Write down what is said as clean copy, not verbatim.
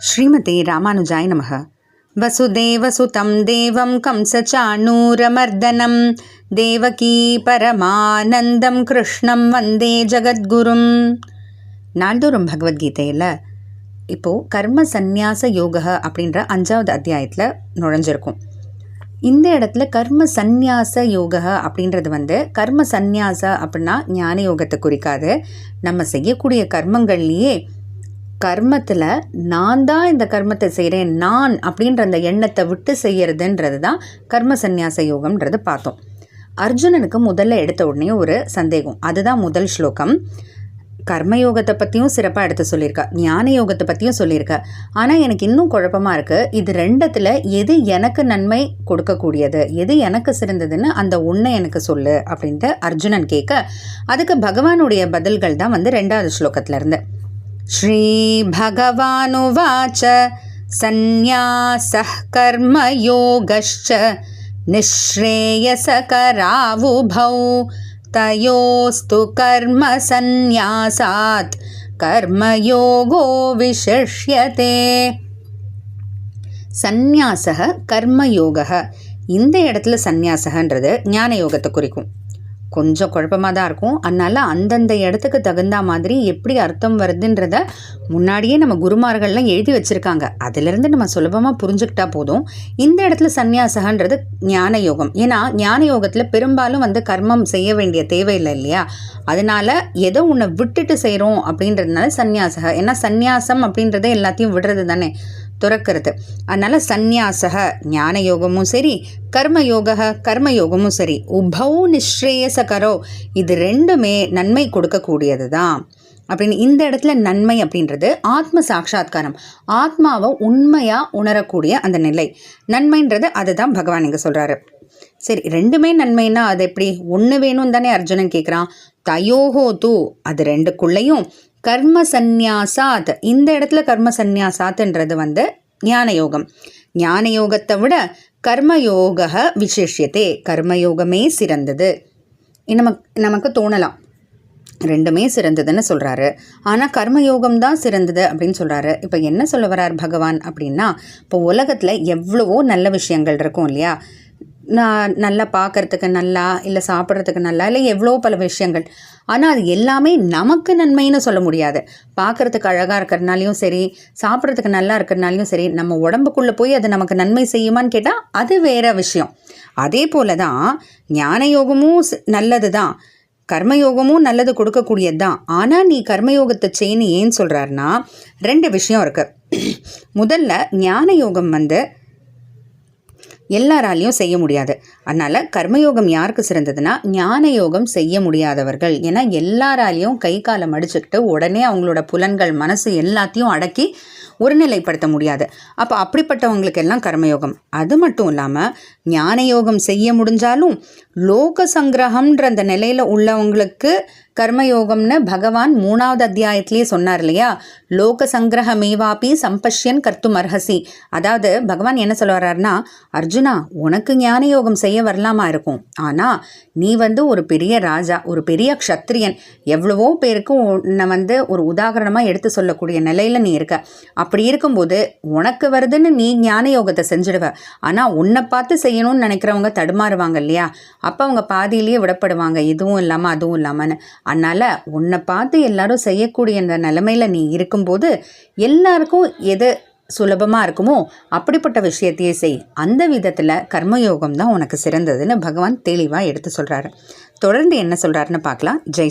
ஸ்ரீமதே ராமானுஜாய நமः. வசுதேவசுதம் தேவம் கம்சச்சாணூரமர்தனம் தேவகீ பரமானந்தம் கிருஷ்ணம் வந்தே ஜகத்குரும். நாள்தோறும் பகவத்கீதையில் இப்போது கர்ம சந்நியாச யோக அப்படின்ற 5வது அத்தியாயத்தில் நுழைஞ்சிருக்கும். இந்த இடத்துல கர்ம சந்நியாச யோக அப்படின்றது கர்ம சந்நியாச அப்படின்னா ஞான யோகத்தை குறிக்காது. நம்ம செய்யக்கூடிய கர்மங்கள்லேயே கர்மத்தில் நான் தான் இந்த கர்மத்தை செய்கிறேன், நான் அப்படின்ற அந்த எண்ணத்தை விட்டு செய்யறதுன்றது தான் கர்ம சந்நியாச யோகம்ன்றது பார்த்தோம். அர்ஜுனனுக்கு முதல்ல எடுத்த உடனே ஒரு சந்தேகம். அதுதான் முதல் ஸ்லோகம். கர்மயோகத்தை பற்றியும் சிறப்பாக எடுத்து சொல்லியிருக்கா, ஞான யோகத்தை பற்றியும் சொல்லியிருக்கா. ஆனால் எனக்கு இன்னும் குழப்பமாக இருக்குது, இது ரெண்டத்தில் எது எனக்கு நன்மை கொடுக்கக்கூடியது, எது எனக்கு சிறந்ததுன்னு அந்த ஒன்றை எனக்கு சொல்லு அப்படின்ட்டு அர்ஜுனன் கேட்க, அதுக்கு பகவானுடைய பதில்கள் தான் 2வது ஸ்லோகத்தில் இருந்து. ஸ்ரீ பகவானுவாச்ச சந்நியாசः கர்மயோகश्च நிஸ்ரேயசகராவுபௌ தயோஸ்து கர்ம சந்நியாசாத் கர்மயோகோ விசிஷ்யதே. சந்நியாசக கர்மயோக, இந்த இடத்துல சந்நியாசகன்றது ஞான யோகத்தை குறிக்கும். கொஞ்சம் குழப்பமாக தான் இருக்கும். அதனால் அந்தந்த இடத்துக்கு தகுந்த மாதிரி எப்படி அர்த்தம் வருதுன்றத முன்னாடியே நம்ம குருமார்கள்லாம் எழுதி வச்சுருக்காங்க. அதிலிருந்து நம்ம சுலபமாக புரிஞ்சுக்கிட்டா போதும். இந்த இடத்துல சந்நியாசகன்றது ஞான யோகம். ஏன்னா ஞான யோகத்தில் பெரும்பாலும் கர்மம் செய்ய வேண்டிய தேவையில்லை இல்லையா? அதனால் ஏதோ ஒன்று விட்டுட்டு செய்கிறோம் அப்படின்றதுனால சந்நியாசக. ஏன்னா சந்நியாசம் அப்படின்றத எல்லாத்தையும் விடுறது தானே, துறக்கிறது. அதனால் சந்நியாசக ஞான யோகமும் சரி, கர்மயோகமும் சரி, உபௌ நிஸ்ரேயசகரோ, இது ரெண்டுமே நன்மை கொடுக்கக்கூடியது தான் அப்படின்னு. இந்த இடத்துல நன்மை அப்படின்றது ஆத்ம சாட்சா்காரம், ஆத்மாவை உண்மையாக உணரக்கூடிய அந்த நிலை. நன்மைன்றது அதுதான் பகவான் இங்கே சொல்கிறாரு. சரி, ரெண்டுமே நன்மைன்னா அது எப்படி? ஒன்று வேணும் தானே அர்ஜுனன் கேட்குறான். தயோஹோ தூ, அது ரெண்டுக்குள்ளேயும் கர்ம சந்நியாசாத், இந்த இடத்துல கர்ம சந்நியாசாத்ன்றது ஞான யோகம். ஞான யோகத்தை விட கர்மயோக விசேஷியத்தே, கர்மயோகமே சிறந்தது. நமக்கு தோணலாம் ரெண்டுமே சிறந்ததுன்னு சொல்கிறாரு, ஆனால் கர்மயோகம் தான் சிறந்தது அப்படின்னு சொல்கிறாரு. இப்போ என்ன சொல்ல வர்றார் பகவான் அப்படின்னா, இப்போ உலகத்தில் எவ்வளவோ நல்ல விஷயங்கள் இருக்கும் இல்லையா? நல்லா பார்க்குறதுக்கு நல்லா, இல்லை சாப்பிட்றதுக்கு நல்லா, இல்லை எவ்வளோ பல விஷயங்கள். ஆனால் அது எல்லாமே நமக்கு நன்மைன்னு சொல்ல முடியாது. பார்க்குறதுக்கு அழகாக இருக்கிறதுனாலையும் சரி, சாப்பிட்றதுக்கு நல்லா இருக்கிறதுனாலையும் சரி, நம்ம உடம்புக்குள்ளே போய் அது நமக்கு நன்மை செய்யுமான்னு கேட்டால் அது வேறு விஷயம். அதே போல தான் ஞான யோகமும் நல்லது தான், கர்மயோகமும் நல்லது கொடுக்கக்கூடியது தான். ஆனால் நீ கர்மயோகத்தை செய்யணும் ஏன்னு சொல்கிறாருன்னா, 2 விஷயம் இருக்குது. முதல்ல ஞான யோகம் எல்லாராலையும் செய்ய முடியாது. அதனால் கர்மயோகம் யாருக்கு சிறந்ததுன்னா, ஞான யோகம் செய்ய முடியாதவர்கள். ஏன்னா எல்லாராலையும் கை காலம் அடிச்சுக்கிட்டு உடனே அவங்களோட புலன்கள் மனசு எல்லாத்தையும் அடக்கி ஒருநிலைப்படுத்த முடியாது. அப்போ அப்படிப்பட்டவங்களுக்கு எல்லாம் கர்மயோகம். அது மட்டும் இல்லாமல் ஞான யோகம் செய்ய முடிஞ்சாலும் லோக சங்கிரகம்ன்ற அந்த நிலையில் உள்ளவங்களுக்கு கர்மயோகம்னு பகவான் 3வது அத்தியாயத்திலேயே சொன்னார் இல்லையா? லோக சங்கிரகமேவாப்பி சம்பஷ்யன் கர்த்தும் அர்ஹசி. அதாவது பகவான் என்ன சொல்ல வர்றாருன்னா, அர்ஜுனா, உனக்கு ஞான யோகம் செய்ய வரலாமா இருக்கும், ஆனால் நீ ஒரு பெரிய ராஜா, ஒரு பெரிய க்ஷத்ரியன், எவ்வளவோ பேருக்கு உன்னை ஒரு உதாரணமாக எடுத்து சொல்லக்கூடிய நிலையில் நீ இருக்க. அப்படி இருக்கும்போது உனக்கு வருதுன்னு நீ ஞான யோகத்தை செஞ்சிடுவ. ஆனால் உன்னை பார்த்து செய்யணும்னு நினைக்கிறவங்க தடுமாறுவாங்க இல்லையா? அப்போ அவங்க பாதியிலேயே விடப்படுவாங்க, இதுவும் இல்லாமல் அதுவும் இல்லாமல்னு. அதனால் உன்னை பார்த்து எல்லாரும் செய்யக்கூடிய இந்த நிலைமையில் நீ இருக்கும்போது எல்லாருக்கும் எது சுலபமாக இருக்குமோ அப்படிப்பட்ட விஷயத்தையே செய். அந்த விதத்தில் கர்மயோகம் தான் உனக்கு சிறந்ததுன்னு பகவான் தெளிவாக எடுத்து சொல்கிறாரு. தொடர்ந்து என்ன சொல்கிறாருன்னு பார்க்கலாம். ஜெய்